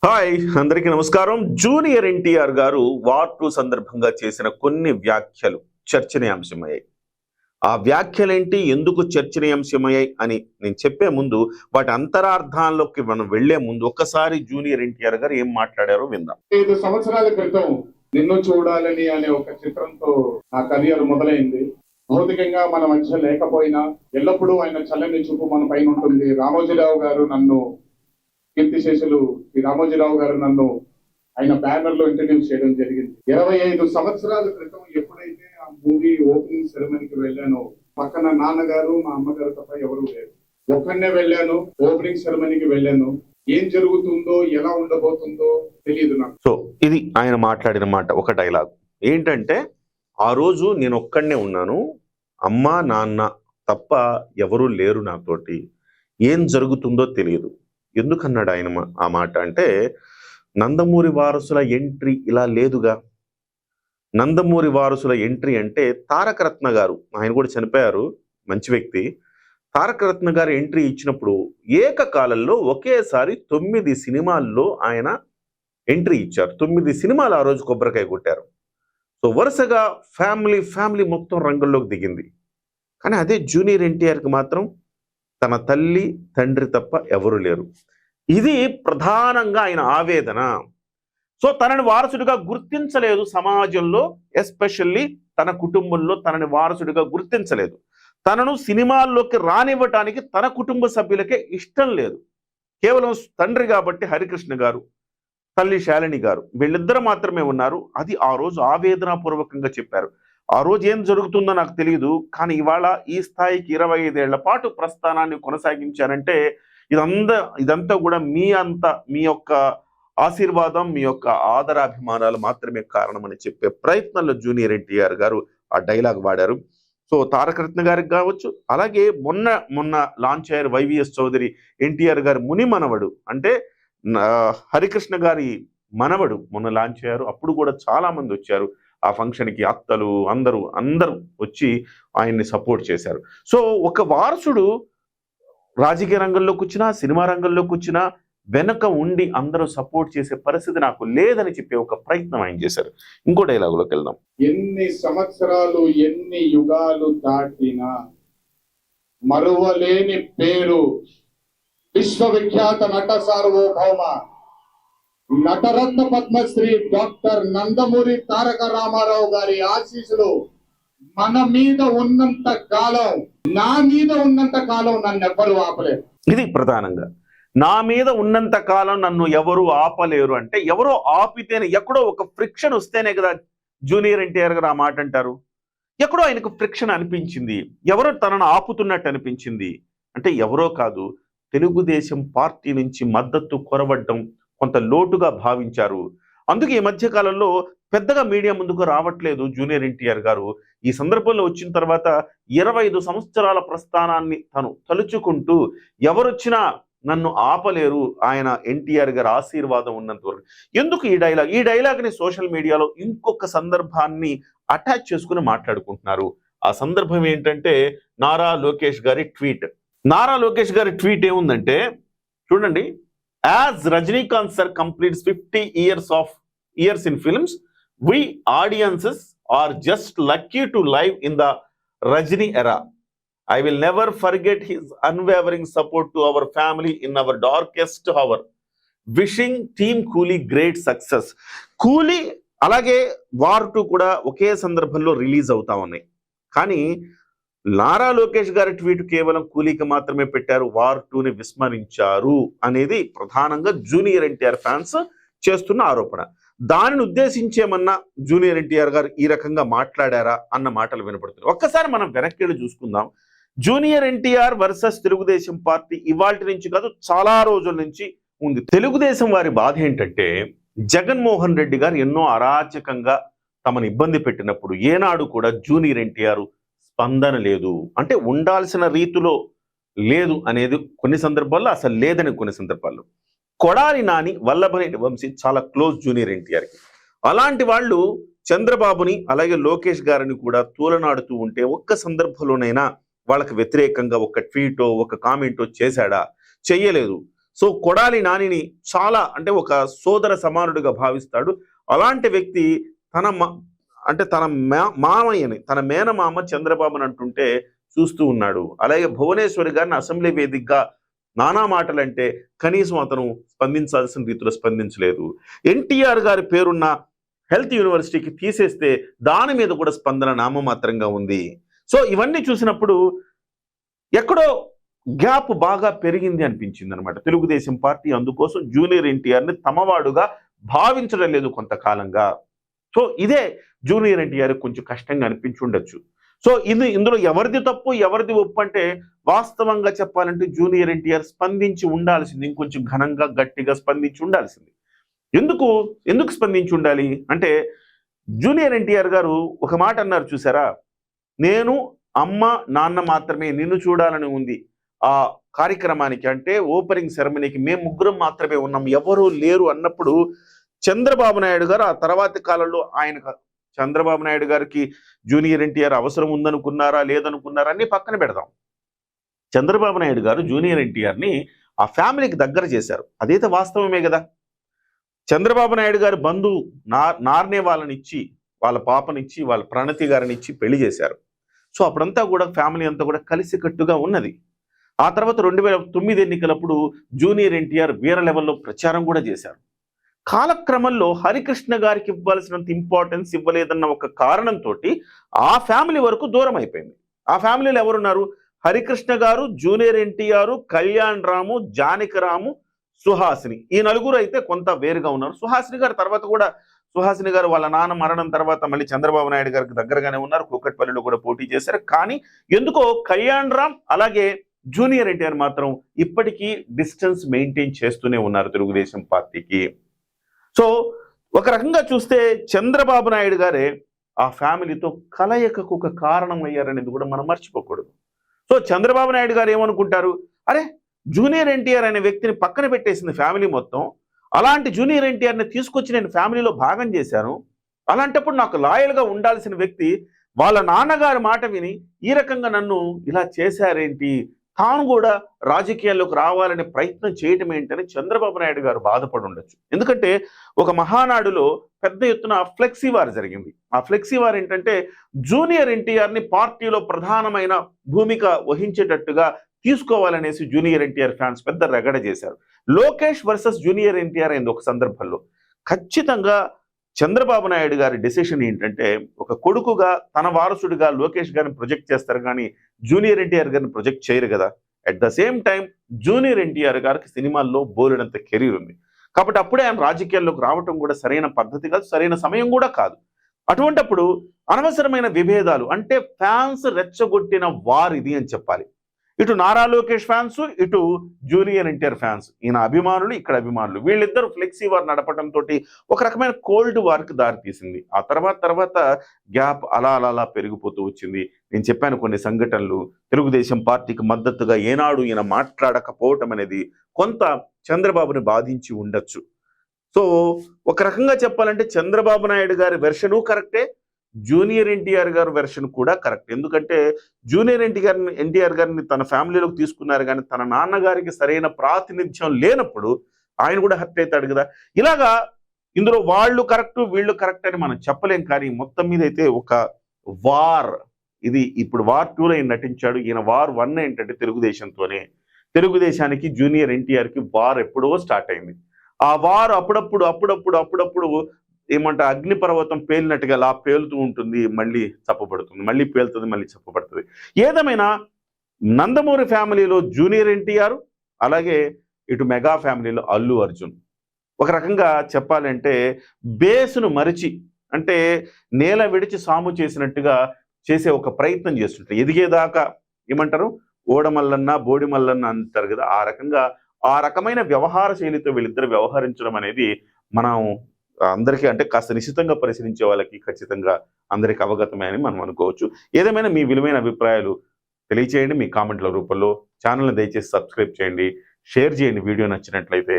Hi అందరికీ నమస్కారం. Junior NTR గారు వార్ 2 సందర్భంగా చేసిన కొన్ని వ్యాఖ్యలు చర్చనీయాంశమయ్యాయి. ఆ వ్యాఖ్యలేంటి, ఎందుకు చర్చనీయాంశమయ్యాయి అని నేను చెప్పే ముందు వాటి అంతరార్థాల్లోకి మనం వెళ్లే ముందు ఒక్కసారి జూనియర్ ఎన్టీఆర్ గారు ఏం మాట్లాడారో విందాం. 5 సంవత్సరాల క్రితం నిన్ను చూడాలని అనే ఒక చిత్రంతో నా కెరియర్ మొదలైంది. భౌతికంగా మన మధ్య లేకపోయినా ఎల్లప్పుడూ ఆయన చల్లని చూపు మన పైన ఉంటుంది. రామోజీరావు గారు నన్ను కీర్తిశేషులు శ్రీ రామోజీరావు గారు నన్ను ఆయన బ్యానర్ లో ఇంట్రడ్యూస్ చేయడం జరిగింది. 25 సంవత్సరాల క్రితం ఎప్పుడైతే ఆ మూవీ ఓపెనింగ్ సెరమనీకి వెళ్ళానో పక్కన నాన్నగారు మా అమ్మగారు తప్ప ఎవరు లేరు. ఒక్కనే వెళ్ళాను, ఓపెనింగ్ సెరమనీకి వెళ్ళాను. ఏం జరుగుతుందో ఎలా ఉండబోతుందో తెలియదు నాకు. సో ఇది ఆయన మాట్లాడిన మాట, ఒక డైలాగ్ ఏంటంటే, ఆ రోజు నేను ఒక్కడనే ఉన్నాను, అమ్మ నాన్న తప్ప ఎవరూ లేరు నాతోటి, ఏం జరుగుతుందో తెలియదు. ఎందుకన్నాడు ఆయన ఆ మాట అంటే, నందమూరి వారసుల ఎంట్రీ ఇలా లేదుగా. నందమూరి వారసుల ఎంట్రీ అంటే తారక రత్న గారు, ఆయన కూడా చనిపోయారు, మంచి వ్యక్తి. తారక రత్న గారు ఎంట్రీ ఇచ్చినప్పుడు ఏకకాలంలో ఒకేసారి 9 సినిమాల్లో ఆయన ఎంట్రీ ఇచ్చారు. 9 సినిమాలు ఆ రోజు కొబ్బరికాయ కొట్టారు. సో వరుసగా ఫ్యామిలీ మొత్తం రంగంలోకి దిగింది. కానీ అదే జూనియర్ ఎన్టీఆర్కి మాత్రం తన తల్లి తండ్రి తప్ప ఎవరు లేరు. ఇది ప్రధానంగా ఆయన ఆవేదన. సో తనని వారసుడిగా గుర్తించలేదు సమాజంలో, ఎస్పెషల్లీ తన కుటుంబంలో తనని వారసుడిగా గుర్తించలేదు. తనను సినిమాల్లోకి రానివ్వటానికి తన కుటుంబ సభ్యులకే ఇష్టం లేదు. కేవలం తండ్రి కాబట్టి హరికృష్ణ గారు, తల్లి శాలిని గారు, వీళ్ళిద్దరు మాత్రమే ఉన్నారు. అది ఆ రోజు ఆవేదనాపూర్వకంగా చెప్పారు. ఆ రోజు ఏం జరుగుతుందో నాకు తెలియదు, కానీ ఇవాళ ఈ స్థాయికి 25 ఏళ్ల పాటు ప్రస్థానాన్ని కొనసాగించారంటే ఇదంతా కూడా మీ యొక్క ఆశీర్వాదం, మీ యొక్క ఆదరాభిమానాలు మాత్రమే కారణమని చెప్పే ప్రయత్నంలో జూనియర్ ఎన్టీఆర్ గారు ఆ డైలాగ్ వాడారు. సో తారక రత్న గారికి కావచ్చు, అలాగే మొన్న లాంచ్ అయ్యారు వైవిఎస్ చౌదరి, ఎన్టీఆర్ గారి ముని మనవడు, అంటే హరికృష్ణ గారి మనవడు మొన్న లాంచ్ అయ్యారు. అప్పుడు కూడా చాలా మంది వచ్చారు ఆ ఫంక్షన్కి, అత్తలు అందరూ వచ్చి ఆయన్ని సపోర్ట్ చేశారు. సో ఒక వారసుడు రాజకీయ రంగంలోకి వచ్చినా, సినిమా రంగంలోకి వచ్చినా వెనక ఉండి అందరూ సపోర్ట్ చేసే పరిస్థితి నాకు లేదని చెప్పే ఒక ప్రయత్నం ఆయన చేశారు. ఇంకో డైలాగులోకి వెళ్దాం. ఎన్ని సంవత్సరాలు ఎన్ని యుగాలు దాటినా మరువలేని పేరు విశ్వవిఖ్యాత నట సార్వభౌమ నటరత్న పద్మశ్రీ డాక్టర్ నందమూరి తారక రామారావు గారి ఆశీస్సులు మన మీద ఉన్నంత కాలం, నా మీద ఉన్నంత కాలం నన్ను ఎవ్వరు ఆపలేరు. ఇది ప్రధానంగా, నా మీద ఉన్నంత కాలం నన్ను ఎవరు ఆపలేరు అంటే, ఎవరో ఆపితేనే, ఎక్కడో ఒక ఫ్రిక్షన్ వస్తేనే కదా జూనియర్ ఎన్టీఆర్ గారు ఆ మాట అంటారు. ఎక్కడో ఆయనకు ఫ్రిక్షన్ అనిపించింది, ఎవరో తనను ఆపుతున్నట్టు అనిపించింది అంటే ఎవరో కాదు, తెలుగుదేశం పార్టీ నుంచి మద్దతు కొరవడం కొంత లోటుగా భావించారు. అందుకే ఈ మధ్య కాలంలో పెద్దగా మీడియా ముందుకు రావట్లేదు జూనియర్ ఎన్టీఆర్ గారు. ఈ సందర్భంలో వచ్చిన తర్వాత 25 సంవత్సరాల ప్రస్థానాన్ని తను తలుచుకుంటూ, ఎవరొచ్చినా నన్ను ఆపలేరు, ఆయన ఎన్టీఆర్ గారి ఆశీర్వాదం ఉన్నంత వరకు. ఎందుకు ఈ డైలాగ్ని సోషల్ మీడియాలో ఇంకొక సందర్భాన్ని అటాచ్ చేసుకుని మాట్లాడుకుంటున్నారు. ఆ సందర్భం ఏంటంటే నారా లోకేష్ గారి ట్వీట్. నారా లోకేష్ గారి ట్వీట్ ఏముందంటే చూడండి, as Rajinikanth sir completes 50 years in films, we audiences are just lucky to live in the Rajini era. I will never forget his unwavering support to our family in our darkest hour. Wishing team Coolie great success. Coolie అలాగే war 2 కూడా ఒకే సందర్భంలో release అవుతా ఉన్నాయి. కానీ నారా లోకేష్ గారి tweet కేవలం కూలీకి మాత్రమే పెట్టారు, వార్ 2ని విస్మరించారు అనేది ప్రధానంగా జూనియర్ ఎన్టీఆర్ ఫ్యాన్స్ చేస్తున్న ఆరోపణ. దానిని ఉద్దేశించేమన్నా జూనియర్ ఎన్టీఆర్ గారు ఈ రకంగా మాట్లాడారా అన్న మాటలు వినపడుతున్నాయి. ఒక్కసారి మనం వెనక్కి చూసుకుందాం. Junior NTR versus Telugu Desam party ఇవాల్టి నుంచి కాదు, చాలా రోజుల నుంచి ఉంది. తెలుగుదేశం వారి బాధ ఏంటంటే, జగన్మోహన్ రెడ్డి గారు ఎన్నో అరాచకంగా తమను ఇబ్బంది పెట్టినప్పుడు ఏనాడు కూడా జూనియర్ ఎన్టీఆర్ స్పందన లేదు, అంటే ఉండాల్సిన రీతిలో లేదు అనేది కొన్ని సందర్భాల్లో, అసలు లేదని కొన్ని సందర్భాల్లో. కొడాలి నాని, వల్లభనేని వంశీ చాలా క్లోజ్ జూనియర్ ఎన్టీఆర్కి. అలాంటి వాళ్ళు చంద్రబాబుని అలాగే లోకేష్ గారిని కూడా తూలనాడుతూ ఉంటే ఒక్క సందర్భంలోనైనా వాళ్ళకి వ్యతిరేకంగా ఒక ట్వీటో ఒక కామెంటో చేశాడా? చెయ్యలేదు. సో కొడాలి నానిని చాలా అంటే ఒక సోదర సమానుడిగా భావిస్తాడు. అలాంటి వ్యక్తి తన అంటే తన మామయ్యని, తన మేనమామ చంద్రబాబుని అంటుంటే చూస్తూ ఉన్నాడు. అలాగే భువనేశ్వరి గారిని అసెంబ్లీ వేదికగా నానా మాటలంటే కనీసం అతను స్పందించాల్సిన రీతిలో స్పందించలేదు. ఎన్టీఆర్ గారి పేరున్న హెల్త్ యూనివర్సిటీకి తీసేస్తే దాని మీద కూడా స్పందన నామమాత్రంగా ఉంది. సో ఇవన్నీ చూసినప్పుడు ఎక్కడో గ్యాప్ బాగా పెరిగింది అనిపించింది అనమాట తెలుగుదేశం పార్టీ. అందుకోసం జూనియర్ ఎన్టీఆర్ని తమవాడుగా భావించడం లేదు కొంతకాలంగా. సో ఇదే జూనియర్ ఎన్టీఆర్ కొంచెం కష్టంగా అనిపించి ఉండొచ్చు. సో ఇందులో ఎవరిది తప్పు ఎవరిది ఒప్పు అంటే వాస్తవంగా చెప్పాలంటే జూనియర్ ఎన్టీఆర్ స్పందించి ఉండాల్సింది, ఇంకొంచెం ఘనంగా గట్టిగా స్పందించి ఉండాల్సింది. ఎందుకు స్పందించి ఉండాలి అంటే జూనియర్ ఎన్టీఆర్ గారు ఒక మాట అన్నారు చూసారా, నేను అమ్మ నాన్న మాత్రమే నిన్ను చూడాలని ఉంది ఆ కార్యక్రమానికి, అంటే ఓపెనింగ్ సెరమనీకి మేము ముగ్గురం మాత్రమే ఉన్నాం, ఎవరూ లేరు అన్నప్పుడు చంద్రబాబు నాయుడు గారు ఆ తర్వాతి కాలంలో చంద్రబాబు నాయుడు గారికి జూనియర్ ఎన్టీఆర్ అవసరం ఉందనుకున్నారా లేదనుకున్నారా అన్ని పక్కన పెడదాం. చంద్రబాబు నాయుడు గారు జూనియర్ ఎన్టీఆర్ని ఆ ఫ్యామిలీకి దగ్గర చేశారు, అదైతే వాస్తవమే కదా. చంద్రబాబు నాయుడు గారి బంధువు నార్నే వాళ్ళనిచ్చి, వాళ్ళ పాపనిచ్చి, వాళ్ళ ప్రణతి గారిని ఇచ్చి పెళ్లి చేశారు. సో అప్పుడంతా కూడా ఫ్యామిలీ అంతా కూడా కలిసికట్టుగా ఉన్నది. ఆ తర్వాత 2009 ఎన్నికలప్పుడు జూనియర్ ఎన్టీఆర్ వేరే లెవెల్లో ప్రచారం కూడా చేశారు. కాలక్రమంలో హరికృష్ణ గారికి ఇవ్వాల్సినంత ఇంపార్టెన్స్ ఇవ్వలేదన్న ఒక కారణంతో ఆ ఫ్యామిలీ వరకు దూరం అయిపోయింది. ఆ ఫ్యామిలీలో ఎవరున్నారు? హరికృష్ణ గారు, జూనియర్ ఎన్టీఆర్, కళ్యాణ్ రాము, జానకి రాము, సుహాసిని, ఈ నలుగురు అయితే కొంత వేరుగా ఉన్నారు. సుహాసిని గారు తర్వాత కూడా, సుహాసిని గారు వాళ్ళ నాన్న మరణం తర్వాత మళ్ళీ చంద్రబాబు నాయుడు గారికి దగ్గరగానే ఉన్నారు, కూకట్పల్లిలో కూడా పోటీ చేశారు. కానీ ఎందుకో కళ్యాణ్ రామ్ అలాగే జూనియర్ ఎన్టీఆర్ మాత్రం ఇప్పటికీ డిస్టెన్స్ మెయింటైన్ చేస్తూనే ఉన్నారు తెలుగుదేశం పార్టీకి. సో ఒక రకంగా చూస్తే చంద్రబాబు నాయుడు గారే ఆ ఫ్యామిలీతో కలయికకు ఒక కారణం అయ్యారనేది కూడా మనం మర్చిపోకూడదు. సో చంద్రబాబు నాయుడు గారు ఏమనుకుంటారు, అరే జూనియర్ ఎన్టీఆర్ అనే వ్యక్తిని పక్కన పెట్టేసింది ఫ్యామిలీ మొత్తం, అలాంటి జూనియర్ ఎన్టీఆర్ని తీసుకొచ్చి నేను ఫ్యామిలీలో భాగం చేశాను, అలాంటప్పుడు నాకు లాయల్గా ఉండాల్సిన వ్యక్తి వాళ్ళ నాన్నగారి మాట విని ఈ రకంగా నన్ను ఇలా చేశారేంటి, తాను కూడా రాజకీయాల్లోకి రావాలనే ప్రయత్నం చేయటం ఏంటని చంద్రబాబు నాయుడు గారు బాధపడి ఉండొచ్చు. ఎందుకంటే ఒక మహానాడులో పెద్ద ఎత్తున ఫ్లెక్సీ వార్ జరిగింది. ఆ ఫ్లెక్సీ వార్ ఏంటంటే జూనియర్ ఎన్టీఆర్ని పార్టీలో ప్రధానమైన భూమిక వహించేటట్టుగా తీసుకోవాలనేసి జూనియర్ ఎన్టీఆర్ ఫ్యాన్స్ పెద్ద రగడ చేశారు. లోకేష్ వర్సెస్ జూనియర్ ఎన్టీఆర్ అయింది ఒక సందర్భంలో. ఖచ్చితంగా చంద్రబాబు నాయుడు గారి డెసిషన్ ఏంటంటే ఒక కొడుకుగా తన వారసుడిగా లోకేష్ గారిని ప్రొజెక్ట్ చేస్తారు కానీ జూనియర్ ఎన్టీఆర్ గారిని ప్రొజెక్ట్ చేయరు కదా. At the same time junior NTR గారికి సినిమాల్లో బోలెడంత కెరీర్ ఉంది కాబట్టి అప్పుడే ఆయన రాజకీయాల్లోకి రావటం కూడా సరైన పద్ధతి కాదు, సరైన సమయం కూడా కాదు. అటువంటప్పుడు అనవసరమైన విభేదాలు అంటే ఫ్యాన్స్ రెచ్చగొట్టిన వార్ ఇది అని చెప్పాలి. ఇటు నారా లోకేష్ ఫ్యాన్స్, ఇటు జూనియర్ ఎన్టీఆర్ ఫ్యాన్స్, ఈయన అభిమానులు ఇక్కడ అభిమానులు, వీళ్ళిద్దరు ఫ్లెక్సీ వార్ నడపడంతో ఒక రకమైన కోల్డ్ వార్కి దారితీసింది. ఆ తర్వాత గ్యాప్ అలా పెరిగిపోతూ వచ్చింది. నేను చెప్పాను కొన్ని సంఘటనలు, తెలుగుదేశం పార్టీకి మద్దతుగా ఏనాడు ఈయన మాట్లాడకపోవటం అనేది కొంత చంద్రబాబుని బాధించి ఉండొచ్చు. సో ఒక రకంగా చెప్పాలంటే చంద్రబాబు నాయుడు గారి వెర్షను కరెక్టే, జూనియర్ ఎన్టీఆర్ గారి వెర్షన్ కూడా కరెక్ట్. ఎందుకంటే జూనియర్ ఎన్టీఆర్ గారిని తన ఫ్యామిలీలోకి తీసుకున్నారు కానీ తన నాన్నగారికి సరైన ప్రాతినిధ్యం లేనప్పుడు ఆయన కూడా హర్ట్ అవుతాడు కదా. ఇలాగా ఇందులో వాళ్ళు కరెక్ట్ వీళ్ళు కరెక్ట్ అని మనం చెప్పలేం. కానీ మొత్తం మీద అయితే ఒక వార్ ఇది. ఇప్పుడు వార్ 2లో ఈయన నటించాడు. ఈయన వార్ 1 ఏంటంటే తెలుగుదేశంతోనే. తెలుగుదేశానికి జూనియర్ ఎన్టీఆర్కి వార్ ఎప్పుడో స్టార్ట్ అయింది. ఆ వార్ అప్పుడప్పుడు ఏమంటే అగ్నిపర్వతం పేలినట్టుగా అలా పేలుతూ ఉంటుంది, మళ్ళీ చప్పబడుతుంది, మళ్ళీ పేలుతుంది, మళ్ళీ చప్పబడుతుంది. ఏదేమైనా నందమూరి ఫ్యామిలీలో జూనియర్ ఎన్టీఆర్, అలాగే ఇటు మెగా ఫ్యామిలీలో అల్లు అర్జున్ ఒక రకంగా చెప్పాలంటే బేస్ను మరిచి అంటే నేల విడిచి సాము చేసినట్టుగా చేసే ఒక ప్రయత్నం చేస్తుంటారు. ఎదిగేదాకా ఏమంటారు ఓడమల్లన్న బోడిమల్లన్న అంటారు కదా, ఆ రకమైన వ్యవహార శైలితో వీళ్ళిద్దరు వ్యవహరించడం అనేది మనం అందరికీ అంటే కాస్త నిశ్చితంగా పరిశీలించే వాళ్ళకి ఖచ్చితంగా అందరికి అవగతమే అని మనం అనుకోవచ్చు. ఏదేమైనా మీ విలువైన అభిప్రాయాలు తెలియచేయండి మీ కామెంట్ల రూపంలో. ఛానల్ని దయచేసి సబ్స్క్రైబ్ చేయండి, షేర్ చేయండి వీడియో నచ్చినట్లయితే.